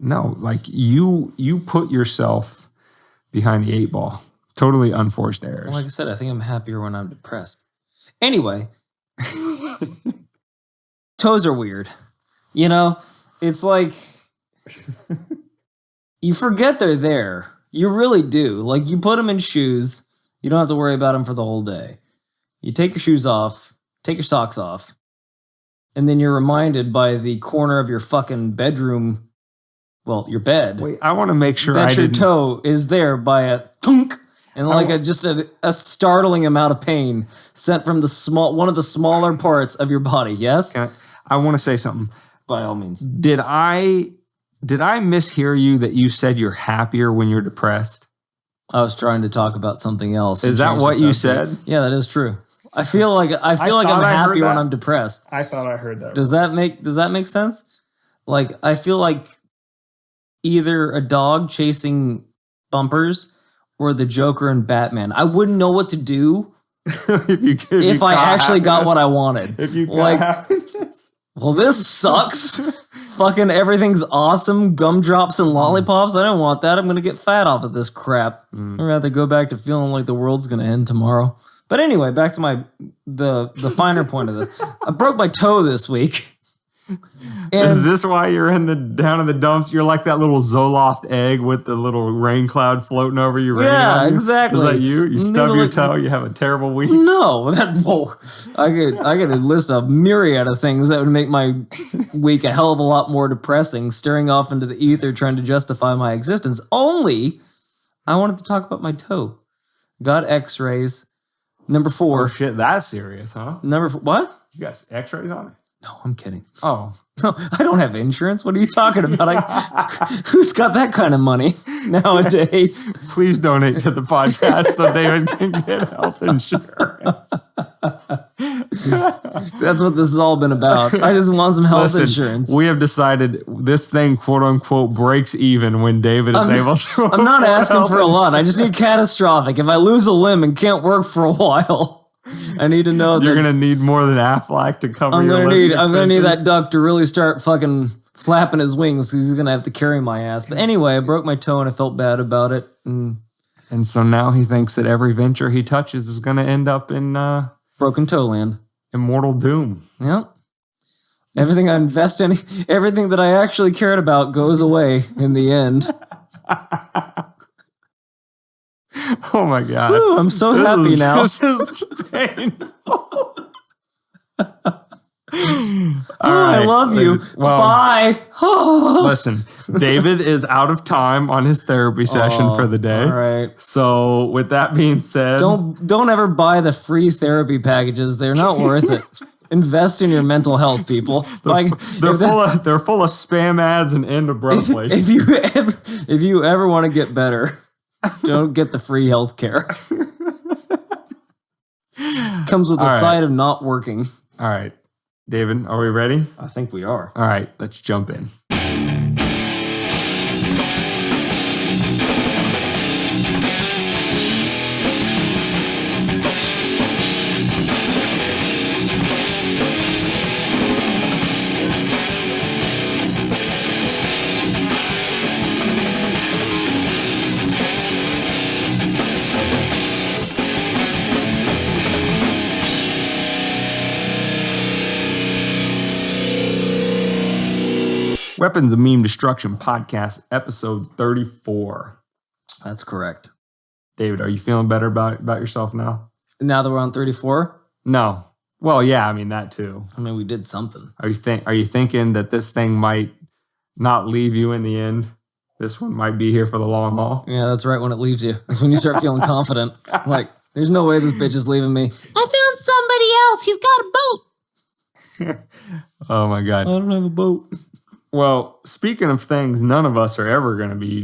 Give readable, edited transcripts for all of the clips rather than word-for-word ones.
No, like you put yourself behind the 8 ball. Totally unforced errors. Well, like I said, I think I'm happier when I'm depressed. Anyway, toes are weird. You know, it's like you forget they're there. You really do. Like you put them in shoes. You don't have to worry about them for the whole day. You take your shoes off, take your socks off, and then you're reminded by the corner of your fucking bedroom, well, your bed. Wait, I want to make sure that your toe is there by a thunk, and like a startling amount of pain sent from one of the smaller parts of your body. Yes? I want to say something. By all means. Did I mishear you that you said you're happier when you're depressed? I was trying to talk about something else. Is that what you said? Yeah, that is true. I feel like I'm happy when I'm depressed. I thought I heard that. Does that make sense? Like I feel like either a dog chasing bumpers or the Joker and Batman. I wouldn't know what to do if I actually got what I wanted. If you got happiness. Well, this sucks. Fucking everything's awesome. Gumdrops and lollipops. I don't want that. I'm going to get fat off of this crap. I'd rather go back to feeling like the world's going to end tomorrow. But anyway, back to the finer point of this. I broke my toe this week. And is this why you're down in the dumps? You're like that little Zoloft egg with the little rain cloud floating over you. Yeah, exactly. Is that you? You stub your toe. You have a terrible week. No, I could list a myriad of things that would make my week a hell of a lot more depressing. Staring off into the ether, trying to justify my existence. Only, I wanted to talk about my toe. Got X-rays. Number 4. Oh shit, that's serious, huh? What? You got X-rays on it? No, I'm kidding. Oh. No, I don't have insurance. What are you talking about? Who's got that kind of money nowadays? Please donate to the podcast so David can get health insurance. That's what this has all been about. I just want some health insurance. We have decided this thing, quote unquote, breaks even when David is able to. I'm not asking for a lot. I just need catastrophic. If I lose a limb and can't work for a while, I need to know that you're gonna need more than Aflac to cover your living expenses. I'm gonna need that duck to really start fucking flapping his wings because he's gonna have to carry my ass. But anyway, I broke my toe and I felt bad about it. And so now he thinks that every venture he touches is gonna end up in broken toe land, immortal doom. Yep. Everything I invest in, everything that I actually cared about goes away in the end. Oh my God. Woo, I'm so happy now. This is painful. I love you. Well, bye. Listen, David is out of time on his therapy session for the day. All right. So with that being said, don't ever buy the free therapy packages. They're not worth it. Invest in your mental health, people. They're full of spam ads and end abruptly. If you ever want to get better, don't get the free health care. Comes with a side of not working. All right. David, are we ready? I think we are. All right, let's jump in. Weapons of Meme Destruction Podcast, episode 34. That's correct. David, are you feeling better about yourself now? Now that we're on 34? No. Well, yeah, I mean, that too. I mean, we did something. Are you thinking that this thing might not leave you in the end? This one might be here for the long haul? Yeah, that's right when it leaves you. That's when you start feeling confident. Like, there's no way this bitch is leaving me. I found somebody else. He's got a boat. Oh, my God. I don't have a boat. Well, speaking of things none of us are ever going to be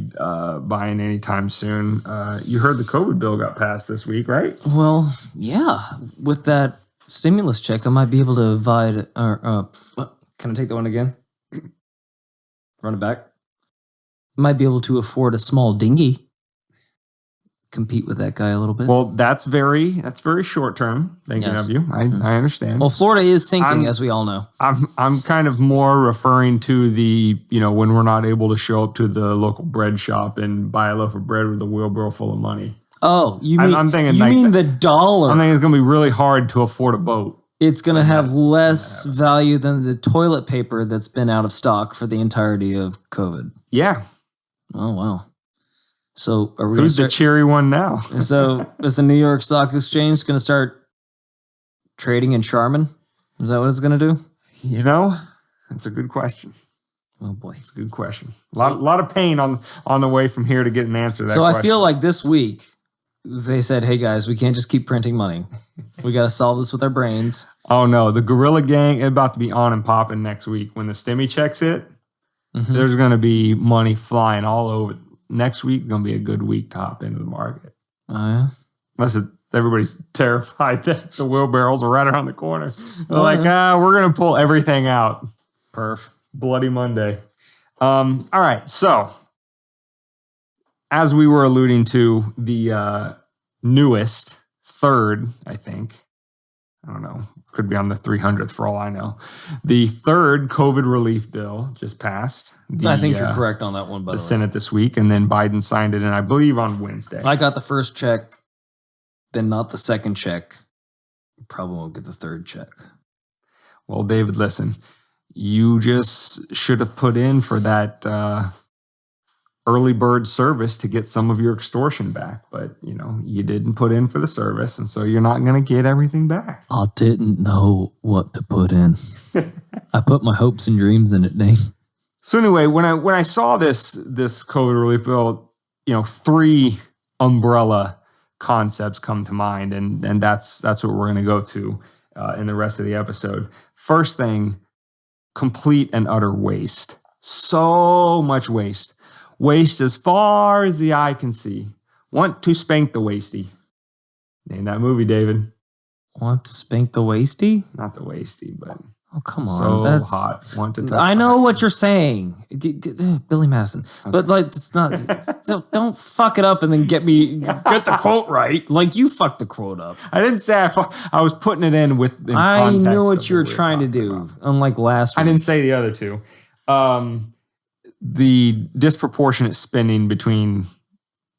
buying anytime soon, you heard the COVID bill got passed this week, right? Well, yeah. With that stimulus check, I might be able to provide... can I take that one again? Run it back. Might be able to afford a small dinghy. compete with that guy a little bit. Well, that's very short term thinking Yes. of you. I understand. Well, Florida is sinking, as we all know. I'm kind of more referring to the, when we're not able to show up to the local bread shop and buy a loaf of bread with a wheelbarrow full of money. Oh, you mean I'm thinking you like mean the dollar? I'm thinking it's gonna be really hard to afford a boat. It's going to have less value than the toilet paper that's been out of stock for the entirety of COVID. Yeah. Oh, wow. So are we Who's the cheery one now? So is the New York Stock Exchange going to start trading in Charmin? Is that what it's going to do? That's a good question. Oh, boy. It's a good question. A lot of pain on the way from here to get an answer to that question. I feel like this week they said, hey, guys, we can't just keep printing money. We got to solve this with our brains. Oh, no. The Gorilla Gang is about to be on and popping next week. When the stimmy checks hit, there's going to be money flying all over. Next week is going to be a good week to hop into the market. Oh, yeah? Unless everybody's terrified that the wheelbarrows are right around the corner. They're we're going to pull everything out. Perf. Bloody Monday. All right. So, as we were alluding to, the newest, third, I think, I don't know, could be on the 300th for all I know. The third COVID relief bill just passed. I think you're correct on that one, by the way. The Senate this week, and then Biden signed it, and I believe on Wednesday. I got the first check, then not the second check. Probably won't get the third check. Well, David, listen, you just should have put in for that early bird service to get some of your extortion back. But, you didn't put in for the service, and so you're not going to get everything back. I didn't know what to put in. I put my hopes and dreams in it, Dave. So anyway, when I saw this COVID relief bill, three umbrella concepts come to mind, and that's what we're going to go to in the rest of the episode. First thing, complete and utter waste. So much waste. Waste as far as the eye can see. Want to spank the wasty. Name that movie, David. Want to spank the wasty? Not the wasty, but oh, come on. So that's hot. Want to touch I know what you're saying. Billy Madison. Okay. But it's not. So don't fuck it up and then get the quote right. Like you fucked the quote up. I didn't say I was putting it in with the I knew what you were trying to do. About. Unlike last week. I didn't say the other two. The disproportionate spending between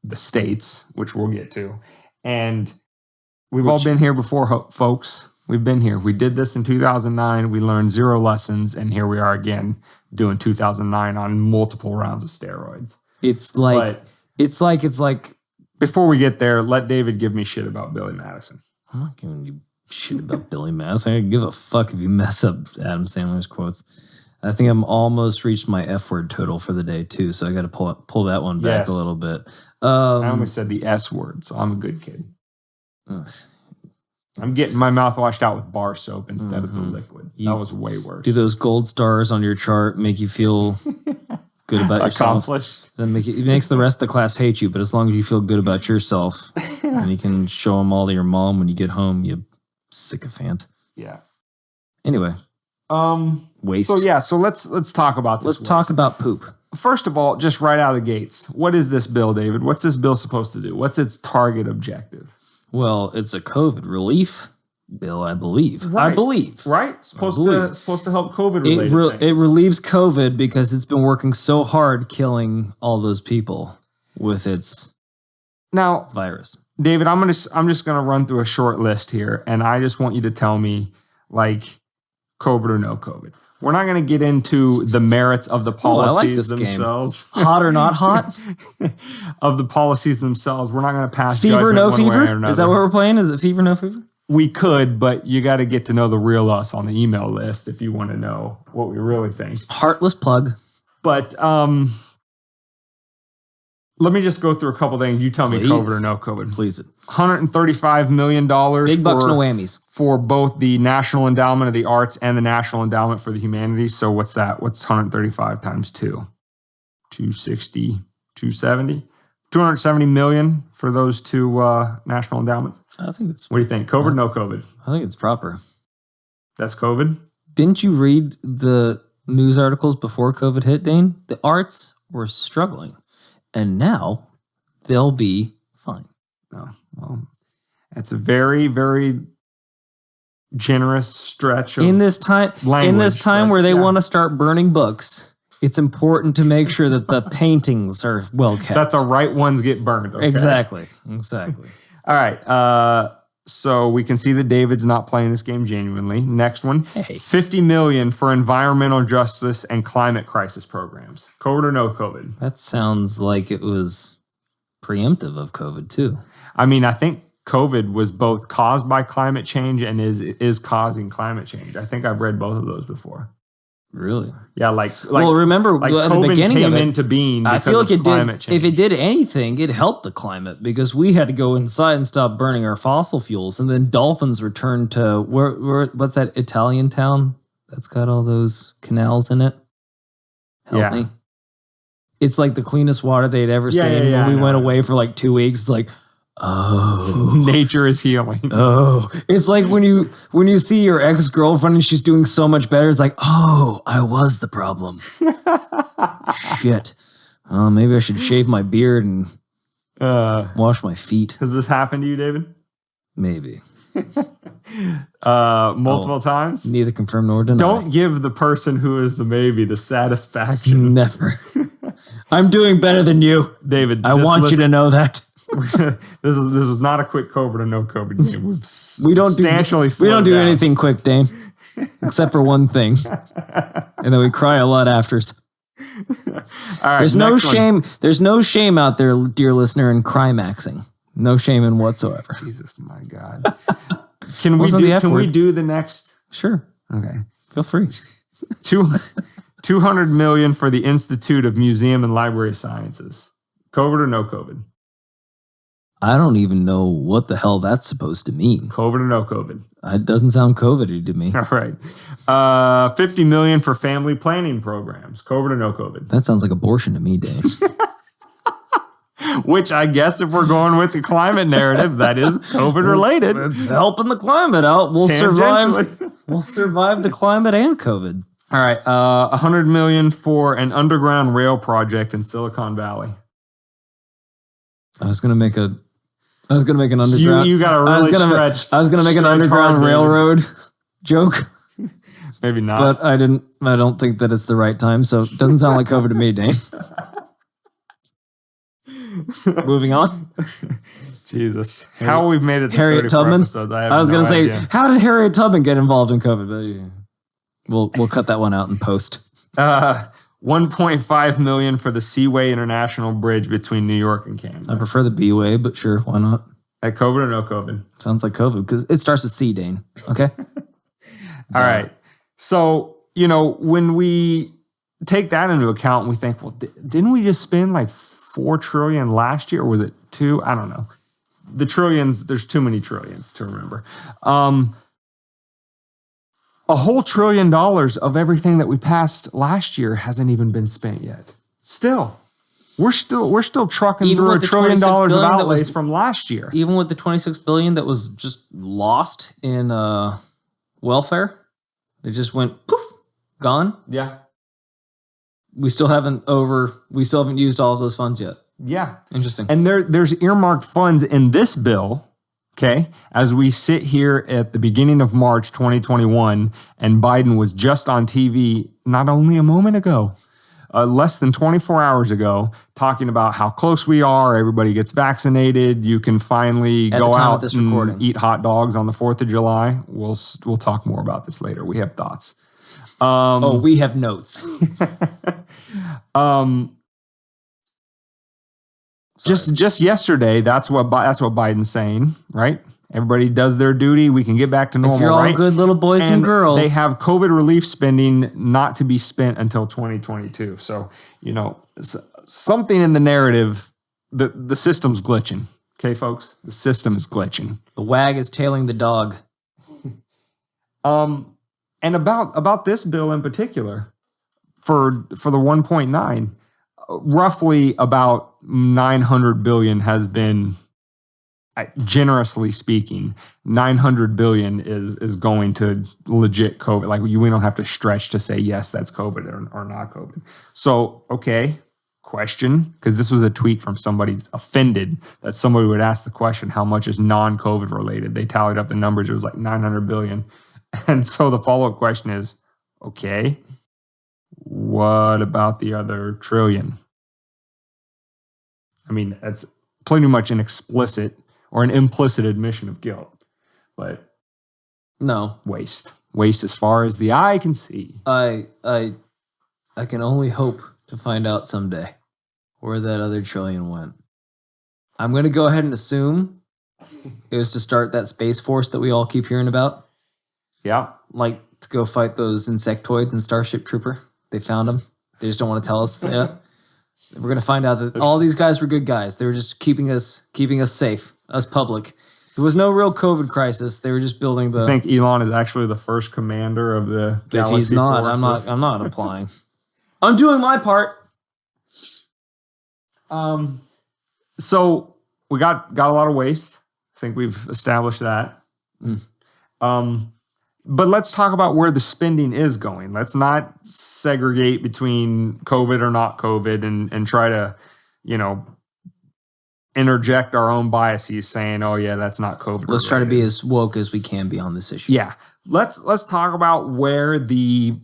the states, which we'll get to, and we've all been here before, folks. We've been here. We did this in 2009. We learned 0 lessons, and here we are again doing 2009 on multiple rounds of steroids. It's like. Before we get there, let David give me shit about Billy Madison. I'm not giving you shit about Billy Madison. I don't give a fuck if you mess up Adam Sandler's quotes. I think I'm almost reached my F word total for the day too, so I got to pull that one back a little bit. I almost said the S word, so I'm a good kid. I'm getting my mouth washed out with bar soap instead of the liquid. That was way worse. Do those gold stars on your chart make you feel good about yourself? Accomplished. Then it makes the rest of the class hate you, but as long as you feel good about yourself, and you can show them all to your mom when you get home, you sycophant. Yeah. Anyway. Waste. So let's talk about this. Let's talk about poop. First of all, just right out of the gates, what is this bill, David? What's this bill supposed to do? What's its target objective? Well, it's a COVID relief bill, I believe. Right. I believe. Right? Supposed to help COVID related It relieves COVID because it's been working so hard killing all those people with its virus. David, I'm just gonna run through a short list here, and I just want you to tell me, COVID or no COVID. We're not going to get into the merits of the policies themselves. Hot or not hot? Of the policies themselves. We're not going to pass fever, no fever? Is that what we're playing? Is it fever, no fever? We could, but you got to get to know the real us on the email list if you want to know what we really think. Heartless plug. But let me just go through a couple things. You tell me COVID or no COVID. Please. $135 million. Big bucks, no whammies. For both the National Endowment of the Arts and the National Endowment for the Humanities. So what's that? What's 135 times 2? 260, 270? 270 million for those two national endowments? I think it's... What do you think? COVID or no COVID? I think it's proper. That's COVID? Didn't you read the news articles before COVID hit, Dane? The arts were struggling. And now they'll be fine. Oh, well, that's a very, very generous stretch of in this time language, where they yeah. want to start burning books. It's important to make sure that the paintings are well kept. That the right ones get burned. Okay? Exactly. All right. So we can see that David's not playing this game genuinely. Next one, Hey. $50 million for environmental justice and climate crisis programs. COVID or no COVID? That sounds like it was preemptive of COVID too. I mean, I think COVID was both caused by climate change and is causing climate change. I think I've read both of those before. Really? Yeah, like well, remember like at the COVID beginning came of it, into being I because feel like of it climate did. change. If it did anything, it helped the climate because we had to go inside and stop burning our fossil fuels, and then dolphins returned to where what's that Italian town that's got all those canals in it? Help me. It's like the cleanest water they'd ever seen. When we went away for like 2 weeks, it's like, oh, nature is healing. Oh, it's like when you see your ex-girlfriend and she's doing so much better. It's like, oh, I was the problem. Shit. Maybe I should shave my beard and wash my feet. Has this happened to you, David? Maybe. Multiple times? Neither confirm nor deny. Don't give the person who is the maybe the satisfaction. Never. I'm doing better than you, David. I want you to know that. This is not a quick COVID or no COVID game. We don't do down. anything quick, Dane, except for one thing, and then we cry a lot after. All right, there's no shame. There's no shame out there, dear listener, in climaxing. No shame in whatsoever. Jesus, my God. Can we do the next? Sure. Okay. Feel free. 200 million for the Institute of Museum and Library Sciences. COVID or no COVID? I don't even know what the hell that's supposed to mean. COVID or no COVID? It doesn't sound COVID-y to me. All right. 50 million for family planning programs. COVID or no COVID? That sounds like abortion to me, Dave. Which I guess if we're going with the climate narrative, that is COVID related. It's helping the climate out. We'll survive. We'll survive the climate and COVID. All right. 100 million for an underground rail project in Silicon Valley. I was gonna make an underground. You got to really stretch. I was gonna make an underground railroad joke. Maybe not. But I didn't. I don't think that it's the right time. So it doesn't sound like COVID to me, Dane. Moving on. Jesus, how we've made it to Harriet Tubman. Episodes, I was gonna say, how did Harriet Tubman get involved in COVID? But we'll cut that one out in post. 1.5 million for the Seaway International Bridge between New York and Canada. I prefer the B way, but sure, why not? At COVID or no COVID? Sounds like COVID because it starts with C, Dane. Okay. All right. So, when we take that into account, we think, well, didn't we just spend like 4 trillion last year? Or was it 2? I don't know. The trillions, there's too many trillions to remember. A whole $1 trillion of everything that we passed last year hasn't even been spent yet. We're still trucking through $1 trillion of outlays from last year. Even with the $26 billion that was just lost in welfare, it just went poof, gone. Yeah. We still haven't used all of those funds yet. Yeah. Interesting. And there's earmarked funds in this bill. Okay, as we sit here at the beginning of March 2021, and Biden was just on TV not only a moment ago, less than 24 hours ago, talking about how close we are, everybody gets vaccinated, you can finally go out and eat hot dogs on the 4th of July. We'll talk more about this later. We have thoughts. We have notes. Just yesterday, that's what Biden's saying, right? Everybody does their duty. We can get back to normal, if you're all good little boys and girls. They have COVID relief spending not to be spent until 2022. So, something in the narrative, the system's glitching. Okay, folks? The system is glitching. The wag is tailing the dog. And about this bill in particular, for the 1.9, roughly about 900 billion has been, generously speaking, 900 billion is going to legit COVID. Like we don't have to stretch to say, yes, that's COVID or not COVID. So, okay, question, because this was a tweet from somebody offended that somebody would ask the question, how much is non-COVID related? They tallied up the numbers. It was like 900 billion. And so the follow-up question is, okay, what about the other trillion? I mean, that's pretty much an explicit or an implicit admission of guilt, but No, waste as far as the eye can see. I can only hope to find out someday where that other trillion went. I'm going to go ahead and assume it was to start that Space Force that we all keep hearing about. Yeah. Like to go fight those insectoids in Starship Trooper. They found them. They just don't want to tell us yet. We're going to find out that all these guys were good guys. They were just keeping us safe, us public. There was no real COVID crisis. They were just building the... I think Elon is actually the first commander of the galaxy. If he's not, force I'm not applying. I'm doing my part. So we got a lot of waste. I think we've established that. But let's talk about where the spending is going. Let's not segregate between COVID or not COVID and try to, interject our own biases saying, oh yeah, that's not COVID. Let's try to be as woke as we can be on this issue. Yeah. Let's talk about where the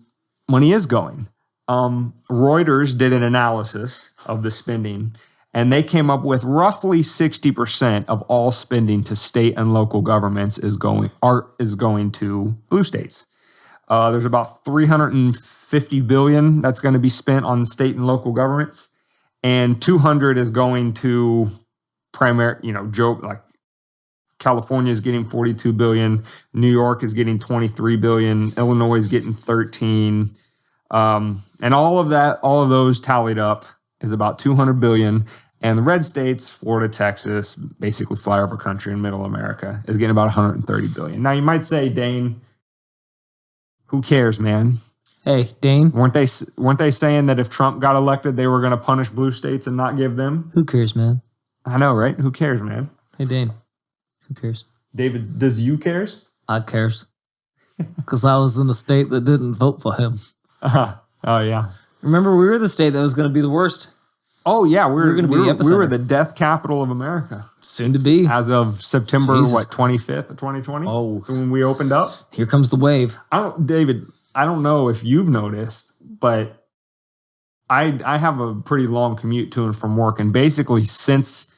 money is going. Reuters did an analysis of the spending, and they came up with roughly 60% of all spending to state and local governments is going to blue states. There's about $350 billion that's going to be spent on state and local governments, and 200 is going to like California is getting 42 billion, New York is getting 23 billion, Illinois is getting 13, and all of those tallied up is about 200 billion. And the red states, Florida, Texas, basically flyover country in middle America, is getting about 130 billion. Now you might say, Dane, who cares, man? Hey, Dane. Weren't they saying that if Trump got elected, they were going to punish blue states and not give them? Who cares, man? I know, right? Who cares, man? Hey, Dane. Who cares? David, does you cares? I cares. Because I was in the state that didn't vote for him. Oh, yeah. Remember, we were the state that was going to be the worst. Oh, yeah. We were the the death capital of America. Soon to be. As of September, 25th of 2020? Oh. So when we opened up? Here comes the wave. David, I don't know if you've noticed, but I have a pretty long commute to and from work. And basically since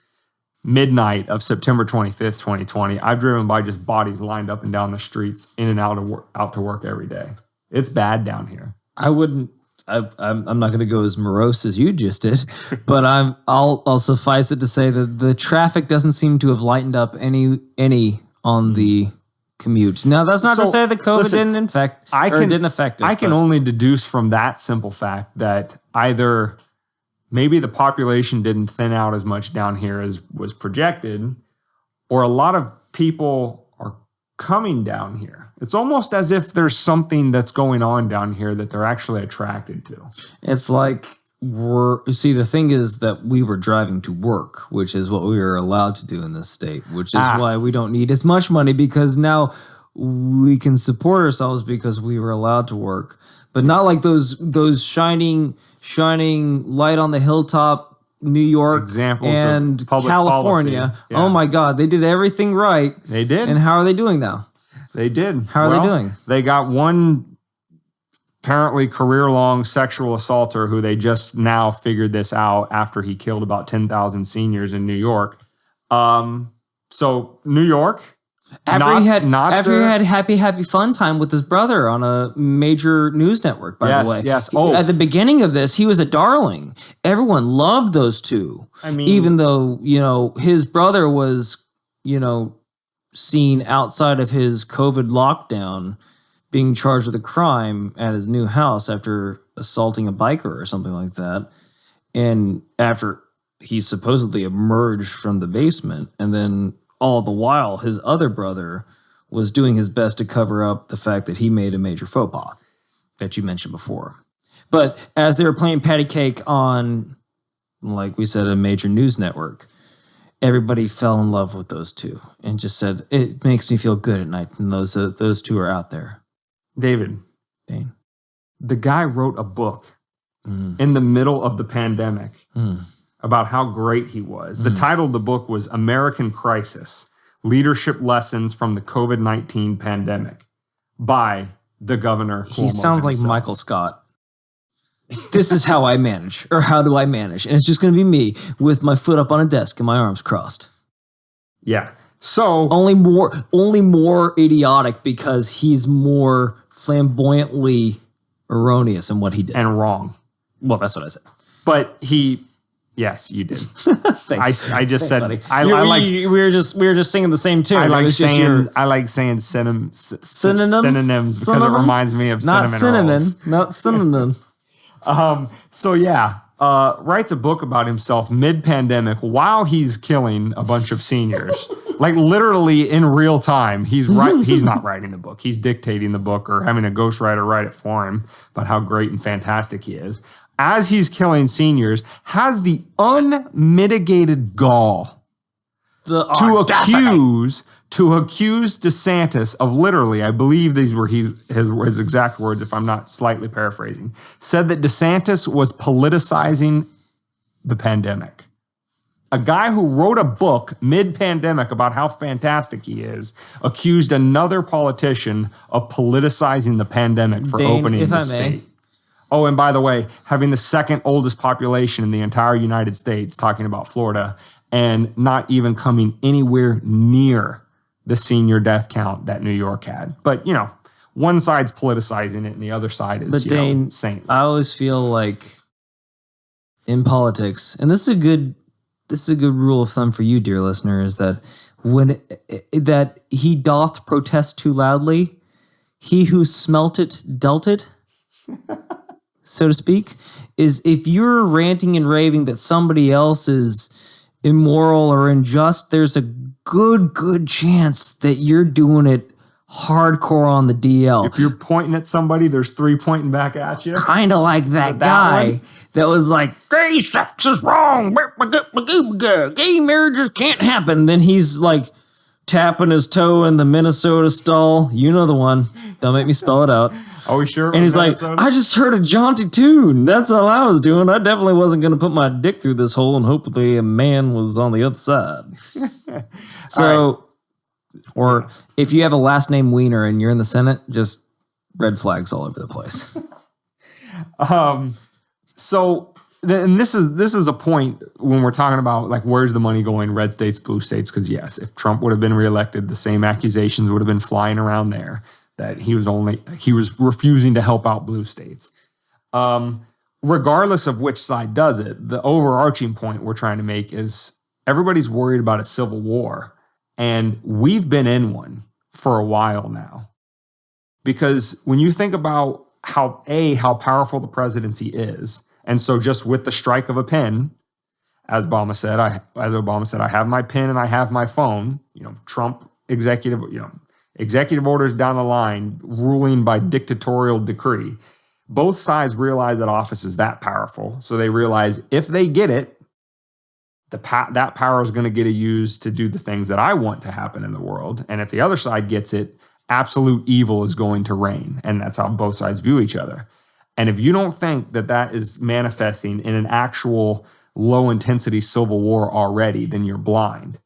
midnight of September 25th, 2020, I've driven by just bodies lined up and down the streets in and out to work every day. It's bad down here. I'm not going to go as morose as you just did, but I'll suffice it to say that the traffic doesn't seem to have lightened up any on the commute. Now, that's not to say that COVID didn't affect us. I can only deduce from that simple fact that either maybe the population didn't thin out as much down here as was projected, or a lot of people are coming down here. It's almost as if there's something that's going on down here that they're actually attracted to. It's like the thing is that we were driving to work, which is what we were allowed to do in this state, which is why we don't need as much money, because now we can support ourselves because we were allowed to work. But not like those shining light on the hilltop, New York examples and of public California. Yeah. Oh my God, they did everything right. They did. And how are they doing now? They did. How are they doing? They got one apparently career-long sexual assaulter who they just now figured this out after he killed about 10,000 seniors in New York. So New York. After he had happy fun time with his brother on a major news network, by the way. Yes. Oh, at the beginning of this, he was a darling. Everyone loved those two. I mean, even though, his brother was, seen outside of his COVID lockdown being charged with a crime at his new house after assaulting a biker or something like that. And after he supposedly emerged from the basement, and then all the while, his other brother was doing his best to cover up the fact that he made a major faux pas that you mentioned before. But as they were playing patty cake on, like we said, a major news network, everybody fell in love with those two and just said, it makes me feel good at night. And those two are out there. David, Dane. The guy wrote a book in the middle of the pandemic about how great he was. The title of the book was American Crisis, Leadership Lessons from the COVID-19 Pandemic by the governor. Cuomo He sounds like himself. Michael Scott. This is how I manage, or how do I manage? And it's just going to be me with my foot up on a desk and my arms crossed. Yeah. So Only more idiotic because he's more flamboyantly erroneous in what he did. and wrong. Well, that's what I said. But yes, you did. Thanks. I just said buddy. I we like were just singing the same tune. I It like was just saying synonyms synonyms because it reminds me of not cinnamon cinnamon, rolls. not cinnamon. So yeah, writes a book about himself mid-pandemic while he's killing a bunch of seniors. Like literally in real time. He's not writing the book. He's dictating the book or having a ghostwriter write it for him about how great and fantastic he is. As he's killing seniors, has the unmitigated gall to accuse DeSantis of literally, I believe these were his exact words, if I'm not slightly paraphrasing, said that DeSantis was politicizing the pandemic. A guy who wrote a book mid-pandemic about how fantastic he is accused another politician of politicizing the pandemic for Dane, opening if the I may. state. Oh, and by the way, having the second oldest population in the entire United States, talking about Florida, and not even coming anywhere near the senior death count that New York had. But, one side's politicizing it and the other side is, But Dane, saintly. I always feel like in politics, and this is a good rule of thumb for you, dear listener, is that that he doth protest too loudly, he who smelt it dealt it, so to speak, is if you're ranting and raving that somebody else is immoral or unjust, there's a good chance that you're doing it hardcore on the DL. If you're pointing at somebody, there's three pointing back at you. Kind of like that guy one? that was like, gay sex is wrong. Gay marriages can't happen. Then he's like tapping his toe in the Minnesota stall. You know the one. Don't make me spell it out. Are we sure? And he's like, I just heard a jaunty tune. That's all I was doing. I definitely wasn't going to put my dick through this hole and hopefully a man was on the other side. So, or if you have a last name Wiener and you're in the Senate, just red flags all over the place. So, and this is a point when we're talking about like where's the money going, red states, blue states? Because yes, if Trump would have been reelected, the same accusations would have been flying around there that he was refusing to help out blue states. Regardless of which side does it, the overarching point we're trying to make is everybody's worried about a civil war, and we've been in one for a while now. Because when you think about how powerful the presidency is, and so just with the strike of a pen, as Obama said, I have my pen and I have my phone. Trump executive orders down the line, ruling by dictatorial decree. Both sides realize that office is that powerful, so they realize if they get it, that power is going to get used to do the things that I want to happen in the world. And if the other side gets it, absolute evil is going to reign, and that's how both sides view each other. And if you don't think that is manifesting in an actual low-intensity civil war already, then you're blind.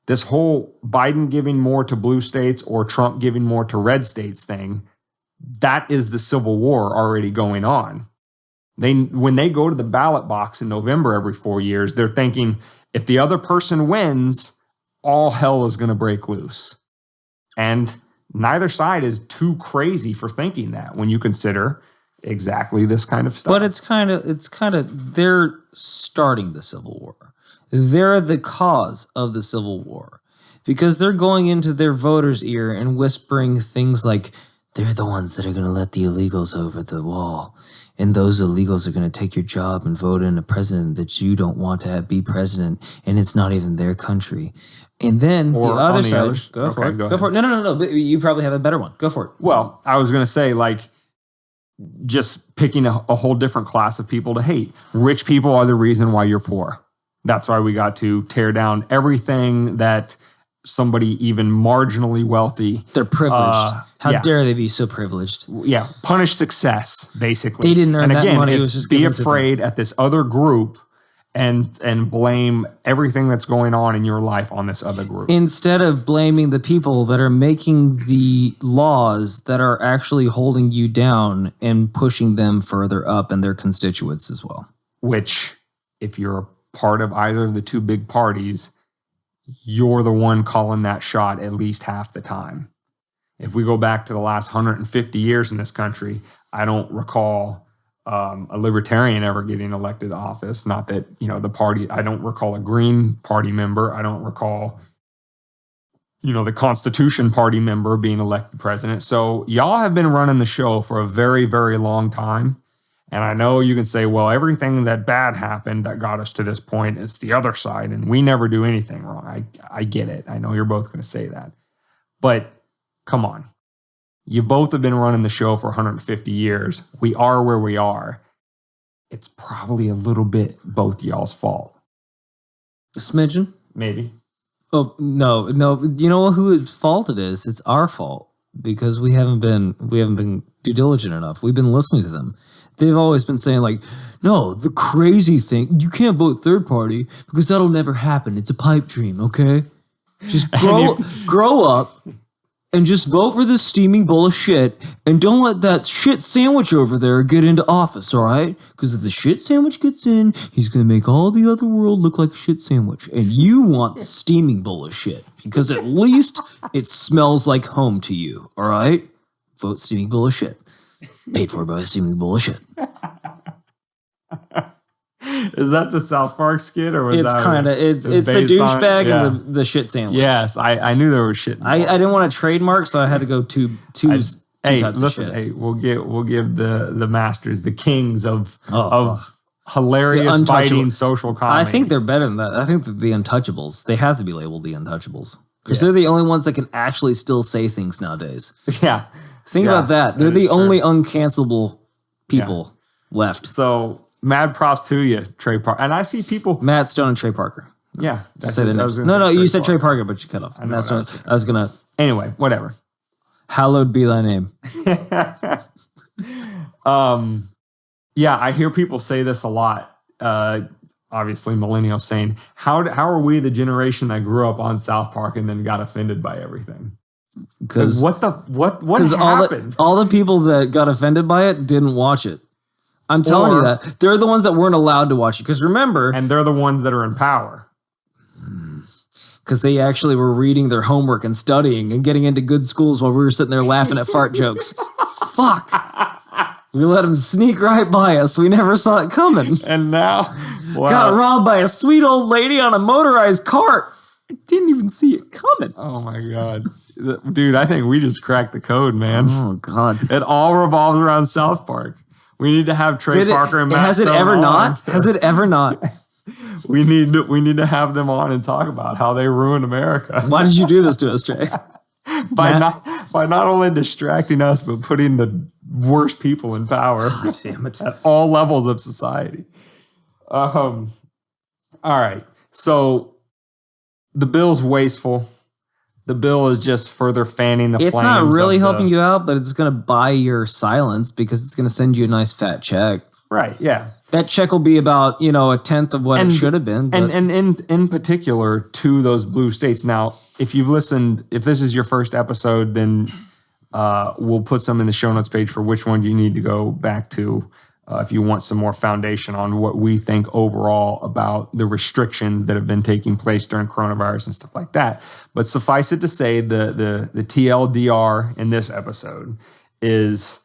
This whole Biden giving more to blue states or Trump giving more to red states thing, that is the civil war already going on. When they go to the ballot box in November every 4 years, they're thinking, if the other person wins, all hell is going to break loose. And neither side is too crazy for thinking that when you consider exactly this kind of stuff. But it's kind of they're starting the Civil War. They're the cause of the Civil War because they're going into their voters' ear and whispering things like, they're the ones that are going to let the illegals over the wall. And those illegals are going to take your job and vote in a president that you don't want to be president. And it's not even their country. And then the other side, go for it. No. But you probably have a better one. Go for it. Well, I was going to say, like, just picking a whole different class of people to hate. Rich people are the reason why you're poor. That's why we got to tear down everything that somebody even marginally wealthy. They're privileged. How yeah. dare they be so privileged? Yeah, punish success, basically. They didn't earn and that again, money. It It's was just be given to them. afraid at this other group and blame everything that's going on in your life on this other group. Instead of blaming the people that are making the laws that are actually holding you down and pushing them further up and their constituents as well. Which, if you're a part of either of the two big parties, you're the one calling that shot at least half the time. If we go back to the last 150 years in this country, I don't recall a libertarian ever getting elected to office. Not that, the party, I don't recall a Green Party member. I don't recall, the Constitution Party member being elected president. So y'all have been running the show for a very, very long time. And I know you can say, well, everything that bad happened that got us to this point is the other side, and we never do anything wrong. I get it. I know you're both going to say that. But come on. You both have been running the show for 150 years. We are where we are. It's probably a little bit both y'all's fault. A smidgen? Maybe. Oh, no. You know whose fault it is? It's our fault because we haven't been due diligent enough. We've been listening to them. They've always been saying no, the crazy thing, you can't vote third party because that'll never happen. It's a pipe dream, okay? Just grow up and just vote for this steaming bowl of shit and don't let that shit sandwich over there get into office, all right? Because if the shit sandwich gets in, he's going to make all the other world look like a shit sandwich. And you want the steaming bowl of shit because at least it smells like home to you, all right? Vote steaming bowl of shit. Paid for by a steaming bowl of shit. Is that the South Park skit, or was It's that kind of it's the douchebag and the shit sandwich. Yes, I knew there was shit. I didn't want to trademark, so I had to go two types of shit. Hey, we'll give the masters, the kings of hilarious The biting social comedy. I think they're better than that. I think that the Untouchables, they have to be labeled the Untouchables because they're the only ones that can actually still say things nowadays. Yeah. Think about that. They're the only uncancelable people left. So mad props to you, Trey Parker. And I see people. Matt Stone and Trey Parker. Yeah. Say their names. No, you said Trey Parker, but you cut off. Matt Stone. I was going to. Anyway, whatever. Hallowed be thy name. Yeah, I hear people say this a lot. Obviously, millennials saying, how are we the generation that grew up on South Park and then got offended by everything? Because what happened? All the people that got offended by it didn't watch it. I'm telling you that. They're the ones that weren't allowed to watch it. Because remember... And they're the ones that are in power. Because they actually were reading their homework and studying and getting into good schools while we were sitting there laughing at fart jokes. Fuck. We let them sneak right by us. We never saw it coming. And now... Wow. Got robbed by a sweet old lady on a motorized cart. I didn't even see it coming. Oh, my God. Dude, I think we just cracked the code, man. Oh, God. It all revolves around South Park. We need to have Trey Parker and Matt Stone on. Has it ever not? We need to have them on and talk about how they ruined America. Why did you do this to us, Trey? by not only distracting us, but putting the worst people in power. God damn it. At all levels of society. All right. So the bill's wasteful. The bill is just further fanning the flames. It's not really helping you out, but it's going to buy your silence because it's going to send you a nice fat check. Right, yeah. That check will be about, a tenth of what it should have been. But. And in particular to those blue states. Now, if this is your first episode, then we'll put some in the show notes page for which ones you need to go back to if you want some more foundation on what we think overall about the restrictions that have been taking place during coronavirus and stuff like that. But suffice it to say, the TLDR in this episode is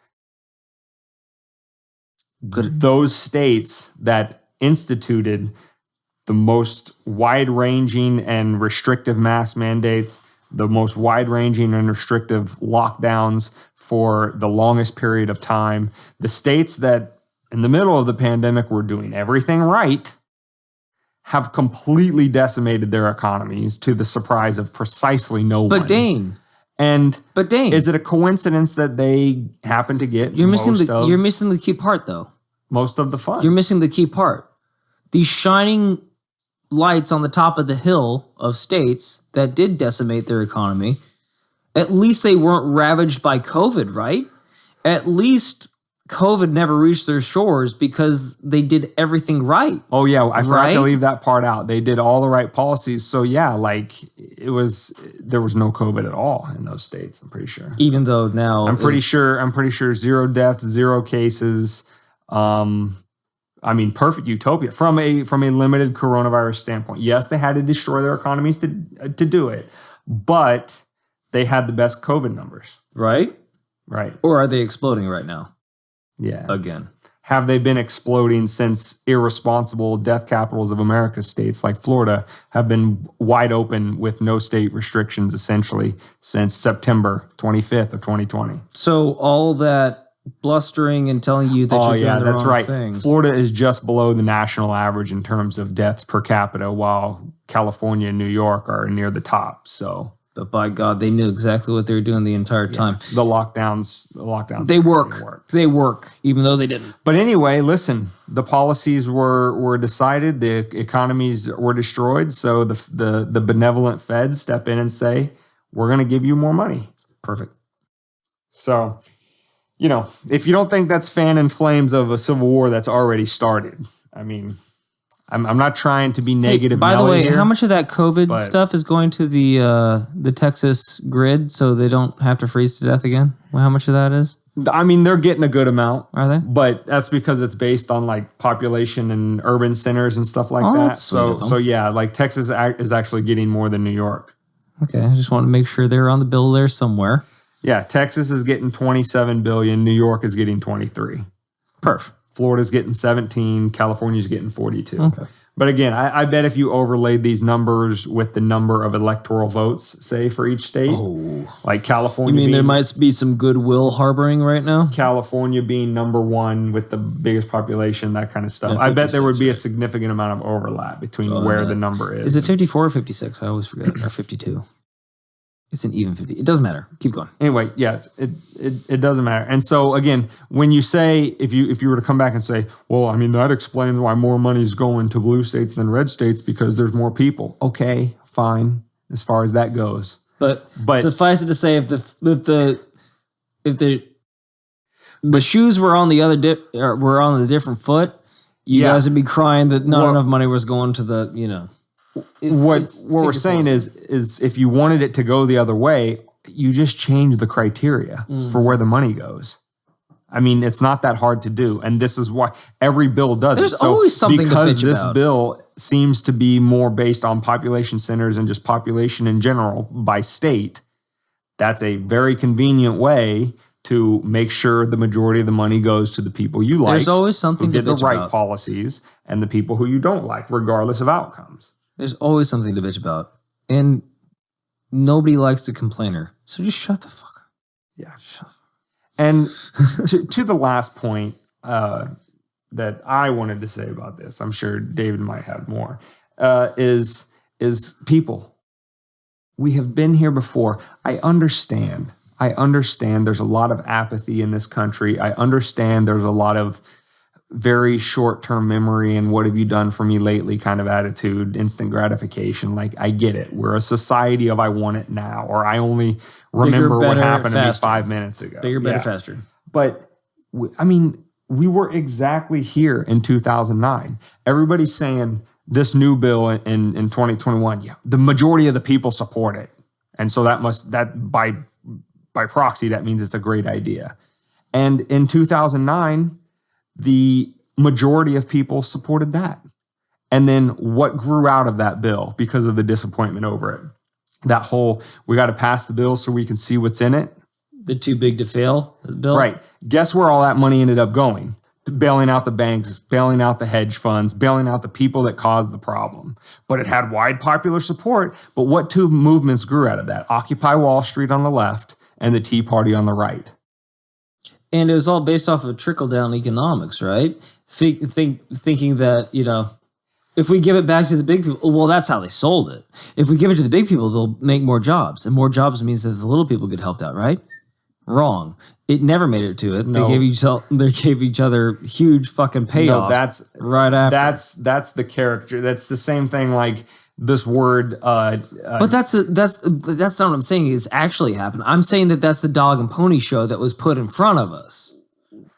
those states that instituted the most wide-ranging and restrictive mask mandates, the most wide-ranging and restrictive lockdowns for the longest period of time, the states that in the middle of the pandemic were doing everything right, have completely decimated their economies to the surprise of precisely no one. But Dane. Is it a coincidence that they happen to get you're missing the key part, though. Most of the funds. You're missing the key part. These shining lights on the top of the hill of states that did decimate their economy, at least they weren't ravaged by COVID, right? At least COVID never reached their shores because they did everything right. Oh yeah, I forgot Right? to leave that part out. They did all the right policies. So yeah, like there was no COVID at all in those states, I'm pretty sure. Even though now I'm pretty sure 0 deaths, 0 cases. I mean, perfect utopia from a limited coronavirus standpoint. Yes, they had to destroy their economies to do it, but they had the best COVID numbers. right? Right. Or are they exploding right now Yeah. again? Have they been exploding since irresponsible death capitals of America states like Florida have been wide open with no state restrictions essentially since September 25th of 2020? So all that blustering and telling you that Oh you're yeah, doing the that's wrong right. thing. Florida is just below the national average in terms of deaths per capita, while California and New York are near the top. So But by God, they knew exactly what they were doing the entire time. the lockdowns They work. worked. They work, even though they didn't. But anyway, listen, the policies were decided, the economies were destroyed, so the benevolent feds step in and say, we're going to give you more money. Perfect. So, if you don't think that's fanning flames of a civil war that's already started, I mean, I'm not trying to be negative. By the Nelly way, here, how much of that COVID but- stuff is going to the Texas grid so they don't have to freeze to death again? Well, how much of that is? I mean, they're getting a good amount. Are they? But that's because it's based on like population and urban centers and stuff like Oh, that. that's sweet of them. So yeah, like Texas is actually getting more than New York. Okay, I just want to make sure they're on the bill there somewhere. Yeah, Texas is getting 27 billion. New York is getting 23. Perf. Florida's getting 17. California's getting 42. Okay. But again, I bet if you overlaid these numbers with the number of electoral votes, say for each state, like California, You mean there being, might be some goodwill harboring right now? California being number one with the biggest population, that kind of stuff. Yeah, I bet there would 56, be a right. significant amount of overlap between So, where the number is. Is it 54 or 56? I always forget. Or 52. It's an even 50. It doesn't matter. Keep going. Anyway, yes, it doesn't matter. And so again, when you say, if you were to come back and say, well, I mean, that explains why more money is going to blue states than red states because there's more people. Okay, fine, as far as that goes. But But- suffice it to say, if the shoes were on the other were on the different foot, you Yeah. guys would be crying that not Well- enough money was going to the What we're saying is if you wanted it to go the other way, you just change the criteria for where the money goes. I mean, it's not that hard to do, and this is why every bill does it. There's always something to because bitch this about. bill seems to be more based on population centers and just population in general by state. That's a very convenient way to make sure the majority of the money goes to the people you like. There's always something who to did the bitch right about. policies, and the people who you don't like, regardless of outcomes. There's always something to bitch about, and nobody likes the complainer. So just shut the fuck up. Yeah. Shut the fuck up. And to the last point that I wanted to say about this, I'm sure David might have more, is people. We have been here before. I understand there's a lot of apathy in this country. I understand there's a lot of very short-term memory and what have you done for me lately kind of attitude, instant gratification. Like, I get it. We're a society of I want it now, or I only remember what better, happened faster. to me 5 minutes ago. Bigger, better, Yeah. faster. But we were exactly here in 2009. Everybody's saying this new bill in 2021, yeah, the majority of the people support it. And so that by proxy, that means it's a great idea. And in 2009, the majority of people supported that. And then what grew out of that bill because of the disappointment over it? That whole, we got to pass the bill so we can see what's in it. The too big to fail bill? Right. Guess where all that money ended up going? Bailing out the banks, bailing out the hedge funds, bailing out the people that caused the problem. But it had wide popular support. But what two movements grew out of that? Occupy Wall Street on the left and the Tea Party on the right. And it was all based off of trickle-down economics, right? Thinking that, if we give it back to the big people, well, that's how they sold it. If we give it to the big people, they'll make more jobs. And more jobs means that the little people get helped out, right? Wrong. It never made it to it. No. They gave each other huge fucking payoffs. No, that's right after. that's the character. That's the same thing like this word. But that's not what I'm saying is actually happened. I'm saying that that's the dog and pony show that was put in front of us.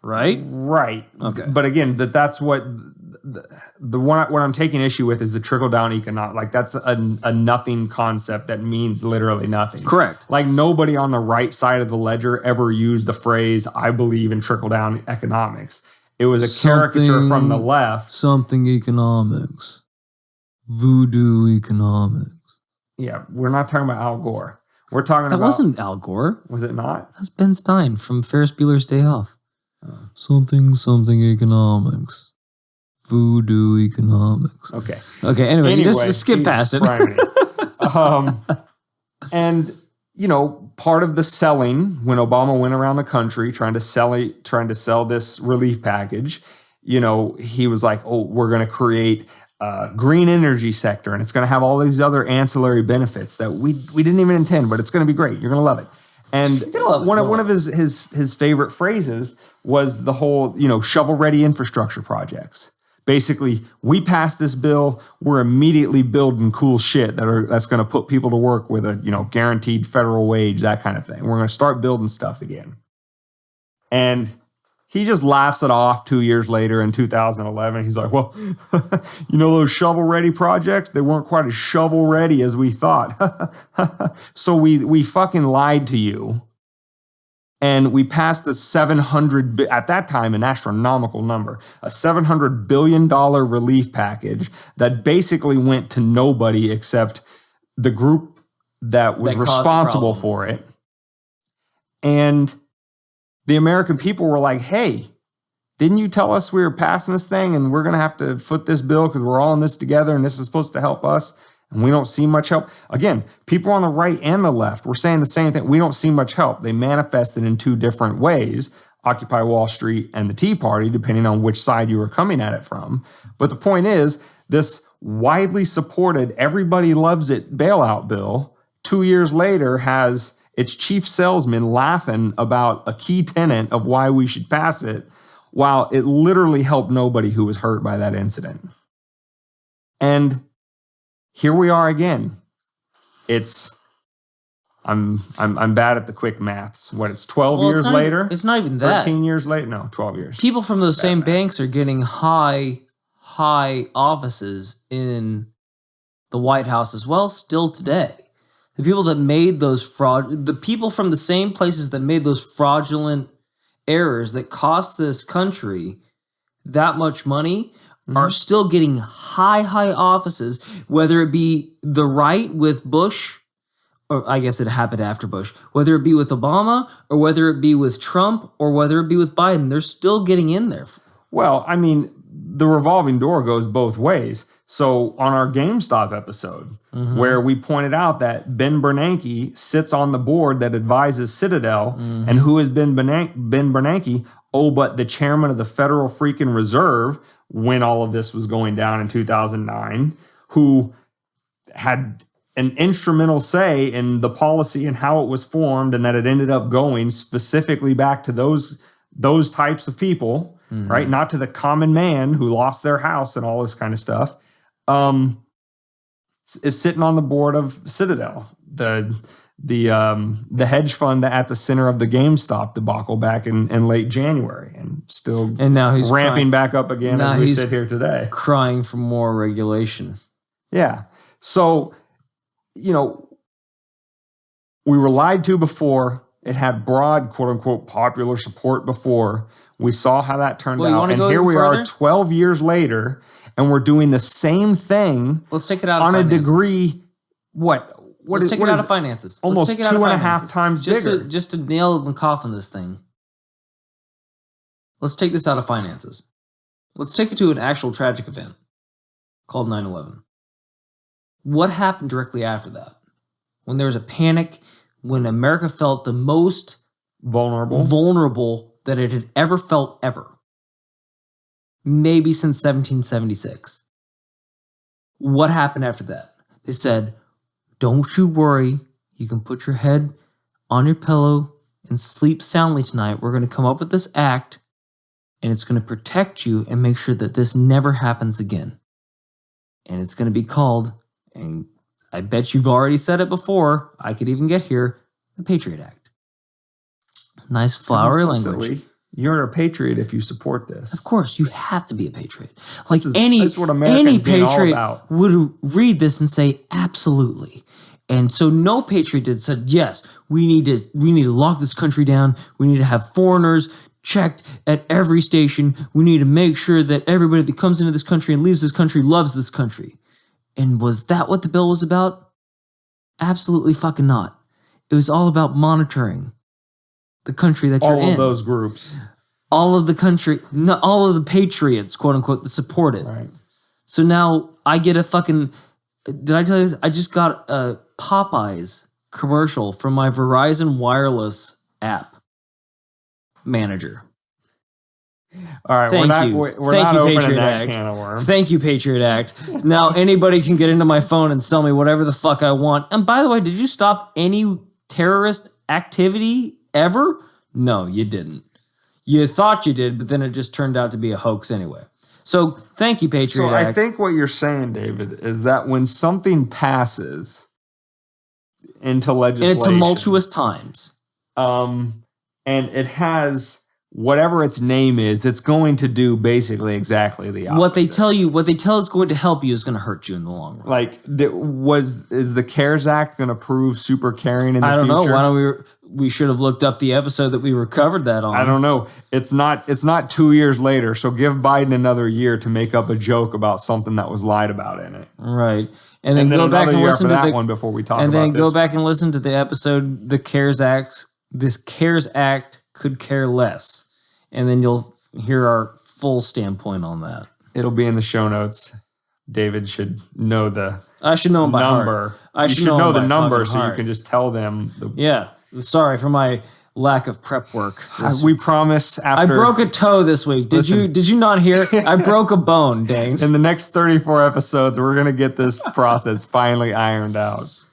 Right? Right. Okay. But again, that's what the one what I'm taking issue with is the trickle down economic. Like that's a nothing concept that means literally nothing. Correct. Like nobody on the right side of the ledger ever used the phrase "I believe in trickle down economics." It was a caricature from the left. Something economics. Voodoo economics. Yeah, we're not talking about Al Gore. We're talking about. That wasn't Al Gore. Was it not? That's Ben Stein from Ferris Bueller's Day Off. Something economics. Voodoo economics. Okay. Okay, anyway, you just skip past it. And, you know, part of the selling, when Obama went around the country trying to sell this relief package, you know, he was like, oh, we're going to create a green energy sector, and it's going to have all these other ancillary benefits that we didn't even intend, but it's going to be great. You're going to love it. And one of his favorite phrases was the whole, you know, shovel-ready infrastructure projects. Basically, we passed this bill, we're immediately building cool shit that's going to put people to work with a, you know, guaranteed federal wage, that kind of thing. We're going to start building stuff again. And he just laughs it off 2 years later in 2011. He's like, well, you know those shovel-ready projects? They weren't quite as shovel-ready as we thought. So we fucking lied to you. And we passed at that time, an astronomical number, a $700 billion relief package that basically went to nobody except the group that was responsible for it. And the American people were like, hey, didn't you tell us we were passing this thing and we're going to have to foot this bill because we're all in this together and this is supposed to help us? And we don't see much help. Again, people on the right and the left were saying the same thing. We don't see much help. They manifested in two different ways, Occupy Wall Street and the Tea Party, depending on which side you were coming at it from. But the point is, this widely supported, everybody loves it bailout bill, 2 years later has its chief salesman laughing about a key tenet of why we should pass it, while it literally helped nobody who was hurt by that incident. And here we are again. I'm bad at the quick maths. What, it's 12 years later? It's not even that. 13 years later? No, 12 years. People from those same banks are getting high offices in the White House as well, still today. The people that made the people from the same places that made those fraudulent errors that cost this country that much money are still getting high offices, whether it be the right with Bush, or I guess it happened after Bush, whether it be with Obama, or whether it be with Trump, or whether it be with Biden, they're still getting in there. Well, I mean, the revolving door goes both ways. So on our GameStop episode, where we pointed out that Ben Bernanke sits on the board that advises Citadel, and who has been Ben Bernanke? Oh, but the chairman of the Federal freaking Reserve, when all of this was going down in 2009, who had an instrumental say in the policy and how it was formed, and that it ended up going specifically back to those types of people, right? Not to the common man who lost their house and all this kind of stuff, is sitting on the board of Citadel, the hedge fund at the center of the GameStop debacle back in late January, and now he's ramping back up again as we sit here today, crying for more regulation. Yeah. So, you know, we were lied to before. It had broad, quote unquote, popular support before. We saw how that turned out, and here we are 12 years later, and we're doing the same thing. Let's take it out on of a degree. Let's take it out of finances. Almost 2.5 times bigger. Just to nail and coffin this thing. Let's take this out of finances. Let's take it to an actual tragic event called 9/11. What happened directly after that? When there was a panic, when America felt the most vulnerable that it had ever felt ever. Maybe since 1776. What happened after that? They said, don't you worry. You can put your head on your pillow and sleep soundly tonight, we're going to come up with this act, and it's going to protect you and make sure that this never happens again. And it's going to be called, and I bet you've already said it before, I could even get here, the Patriot Act. Nice flowery language. You're a patriot if you support this. Of course, you have to be a patriot. Like That's what America's any being all patriot about. would read this and say, absolutely. And so no patriot did said, yes, we need to lock this country down. We need to have foreigners checked at every station. We need to make sure that everybody that comes into this country and leaves this country loves this country. And was that what the bill was about? Absolutely fucking not. It was all about monitoring the country that you're in. All of those groups. All of the country, all of the patriots, quote unquote, that support it. Right. So now I get a fucking, did I tell you this? I just got a Popeyes commercial from my Verizon Wireless app manager. All right, Thank we're you. not opening Patriot that Act. can of worms. Thank you, Patriot Act. Now anybody can get into my phone and sell me whatever the fuck I want. And by the way, did you stop any terrorist activity ever? No, you didn't. You thought you did, but then it just turned out to be a hoax anyway. So thank you, Patriot Act. I think what you're saying, David, is that when something passes into legislation, in tumultuous times, and it has whatever its name is, it's going to do basically exactly the opposite. What they tell is going to help you is going to hurt you in the long run. Like, is the CARES Act going to prove super caring in the future? I don't know. Why don't we should have looked up the episode that we recovered that on. I don't know. It's not 2 years later, so give Biden another year to make up a joke about something that was lied about in it. Right. And then go back and listen to that one before we talk about this. this. And then go back and listen to the episode, the CARES Act. This CARES Act could care less. And then you'll hear our full standpoint on that. It'll be in the show notes. David should know the I should know by number. Heart. You should know the number so you can just tell them. Yeah. Sorry for my lack of prep work. We promise after... I broke a toe this week. Did you not hear? I broke a bone, Dane. In the next 34 episodes, we're going to get this process finally ironed out.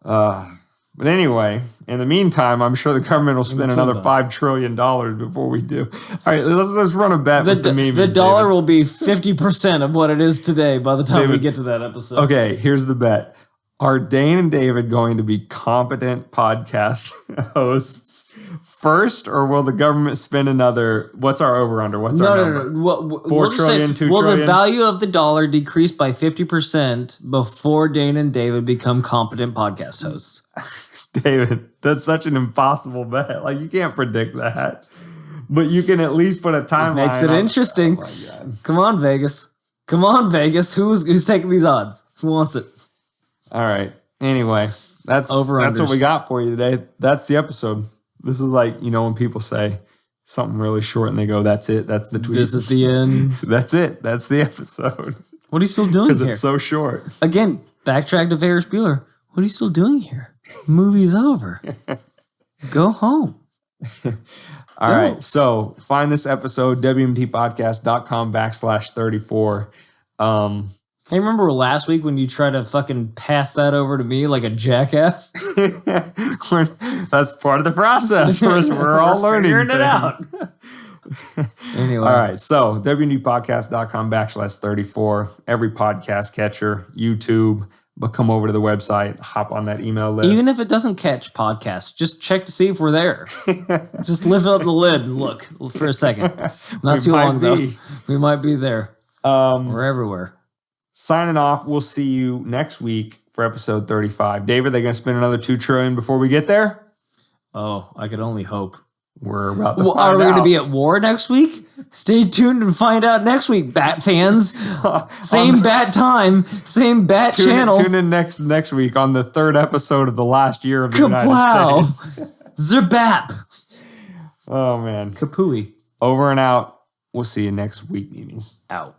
But anyway, in the meantime, I'm sure the government will spend another $5 trillion before we do. All right, let's run a bet with the memes. The dollar David. will be 50% of what it is today by the time we get to that episode. Okay, here's the bet. Are Dane and David going to be competent podcast hosts first, or will the government spend another... What's our over-under? What's our number? No. 4 trillion, 2 trillion? Will the value of the dollar decrease by 50% before Dane and David become competent podcast hosts? David, that's such an impossible bet. Like, you can't predict that. But you can at least put a timeline. It makes it interesting. Oh my God. Come on, Vegas. Come on, Vegas. Who's taking these odds? Who wants it? All right. Anyway, that's what we got for you today. That's the episode. This is like, when people say something really short and they go, that's it. That's the tweet. This is the end. That's it. That's the episode. What are you still doing here? Because it's so short. Again, backtrack to Ferris Bueller. What are you still doing here? Movie's over. Go home. All right. So find this episode, wmtpodcast.com/34. Hey, remember last week when you tried to fucking pass that over to me like a jackass? That's part of the process. We're all learning figuring it out. Anyway. All right. So wmtpodcast.com/34. Every podcast catcher, YouTube. But come over to the website, hop on that email list. Even if it doesn't catch podcasts, just check to see if we're there. Just lift up the lid and look for a second. Not too long, though. We might be there. We're everywhere. Signing off. We'll see you next week for episode 35. David, they going to spend another $2 trillion before we get there? Oh, I could only hope. We're about to find Are we out. going to be at war next week? Stay tuned and find out next week, Bat fans. Same Bat time, same Bat channel. Tune in next week on the 3rd episode of the last year of the United States. Zerbap. Oh, man. Kapooey. Over and out. We'll see you next week, memes. Out.